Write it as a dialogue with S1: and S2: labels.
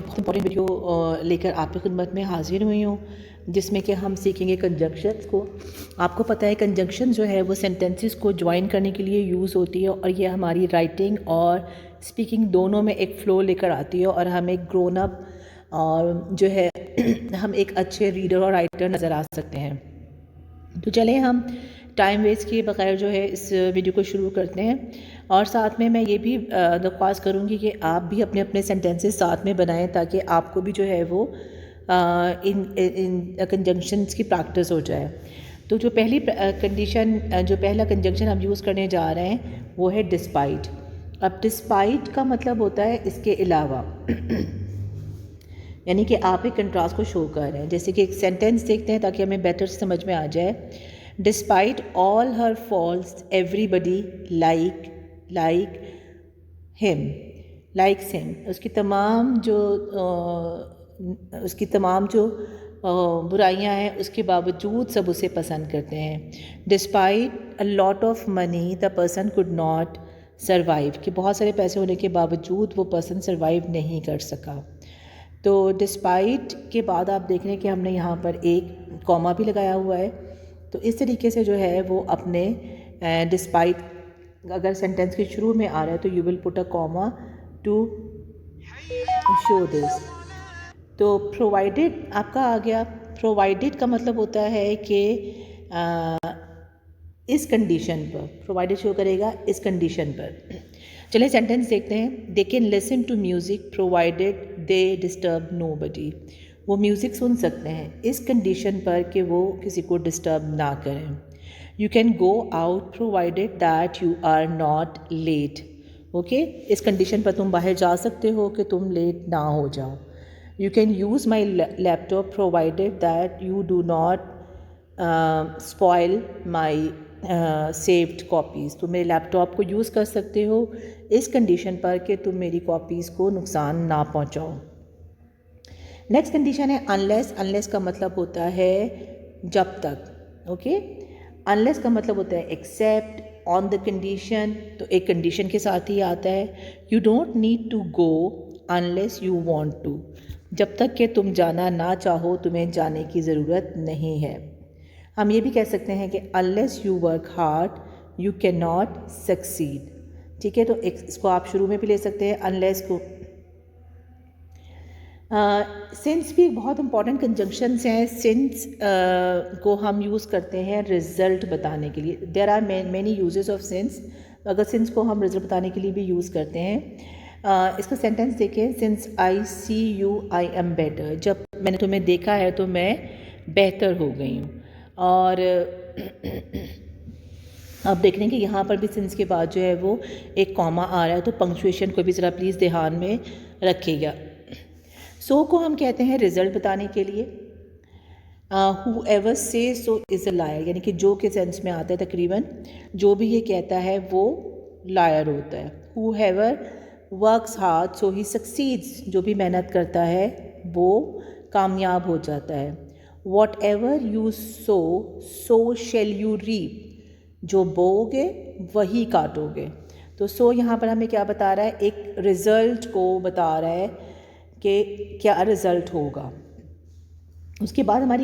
S1: एक बहुत important video लेकर आपकी खिदमत में हाजिर हुई हूँ, जिसमें कि हम सीखेंगे कंजंक्शंस को। आपको पता है कंजंक्शन जो है वो सेंटेंसेस को ज्वाइन करने के लिए यूज़ होती है और ये हमारी राइटिंग और स्पीकिंग दोनों में एक फ़्लो लेकर आती है और हम एक ग्रोन अप और जो है हम एक अच्छे रीडर और राइटर नज़र आ सकते हैं। तो चलें हम टाइम वेस्ट किए बगैर जो है इस वीडियो को शुरू करते हैं। और साथ में मैं ये भी दरख्वास्त करूँगी कि आप भी अपने अपने सेंटेंसेस साथ में बनाएं ताकि आपको भी जो है वो इन कंजंक्शंस की प्रैक्टिस हो जाए। तो जो पहली कंडीशन जो पहला कंजंक्शन हम यूज़ करने जा रहे हैं वो है डिस्पाइट। अब डिस्पाइट का मतलब होता है इसके अलावा यानी कि आप एक कंट्रास्ट को शो कर रहे हैं। जैसे कि एक सेंटेंस देखते हैं ताकि हमें बेटर समझ में आ जाए। Despite all her faults everybody like him likes him. उसकी तमाम जो बुराइयां हैं उसके बावजूद सब उसे पसंद करते हैं। Despite a lot of money the person could not survive, कि बहुत सारे पैसे होने के बावजूद वो पर्सन सर्वाइव नहीं कर सका। तो डिस्पाइट के बाद आप देख रहे हैं कि हमने यहाँ पर एक कॉमा भी लगाया हुआ है। तो इस तरीके से जो है वो अपने डिस्पाइट अगर सेंटेंस के शुरू में आ रहा है तो you will put a comma two show this. तो प्रोवाइडेड आपका आ गया। प्रोवाइडेड का मतलब होता है कि इस कंडीशन पर, प्रोवाइडेड शो करेगा इस कंडीशन पर। चलिए सेंटेंस देखते हैं। They can listen to music provided they disturb nobody. वो म्यूज़िक सुन सकते हैं इस कंडीशन पर कि वो किसी को डिस्टर्ब ना करें। You can go out provided that you are not late. Okay, इस कंडीशन पर तुम बाहर जा सकते हो कि तुम लेट ना हो जाओ। You can use my laptop provided that you do not spoil my saved copies. तुम मेरे लैपटॉप को यूज़ कर सकते हो इस कंडीशन पर कि तुम मेरी कॉपीज़ को नुकसान ना पहुंचाओ। नेक्स्ट कंडीशन है अनलेस। अनलेस का मतलब होता है जब तक। ओके, अनलेस का मतलब होता है एक्सेप्ट, ऑन द कंडीशन। तो एक कंडीशन के साथ ही आता है। You don't need to go unless you want to. जब तक कि तुम जाना ना चाहो तुम्हें जाने की ज़रूरत नहीं है। हम ये भी कह सकते हैं कि unless you work hard you can not succeed. ठीक है, तो इसको आप शुरू में भी ले सकते हैं अनलेस को। सिंस भी बहुत इंपॉर्टेंट कंजंक्शंस हैं। सिंस को हम यूज़ करते हैं रिज़ल्ट बताने के लिए। There are many uses of since. अगर सिंस को हम रिज़ल्ट बताने के लिए भी यूज़ करते हैं। इसका सेंटेंस देखें। Since I see you I am better. जब मैंने तुम्हें देखा है तो मैं बेहतर हो गई हूँ। और अब देख रहे हैं कि यहाँ पर भी सिंस के बाद जो है वो एक कॉमा आ रहा है। तो पंक्चुएशन को भी ज़रा प्लीज़ ध्यान में रखिएगा। सो को हम कहते हैं रिज़ल्ट बताने के लिए। हु एवर से सो इज़ अ लायर, यानी कि जो के सेंस में आता है तकरीबन जो भी ये कहता है वो लायर होता है। Who ever works hard so he succeeds, जो भी मेहनत करता है वो कामयाब हो जाता है। Whatever you sow shall you reap, जो बोओगे वही काटोगे। तो सो यहाँ पर हमें क्या बता रहा है, एक रिज़ल्ट को बता रहा है कि क्या रिज़ल्ट होगा। उसके बाद हमारी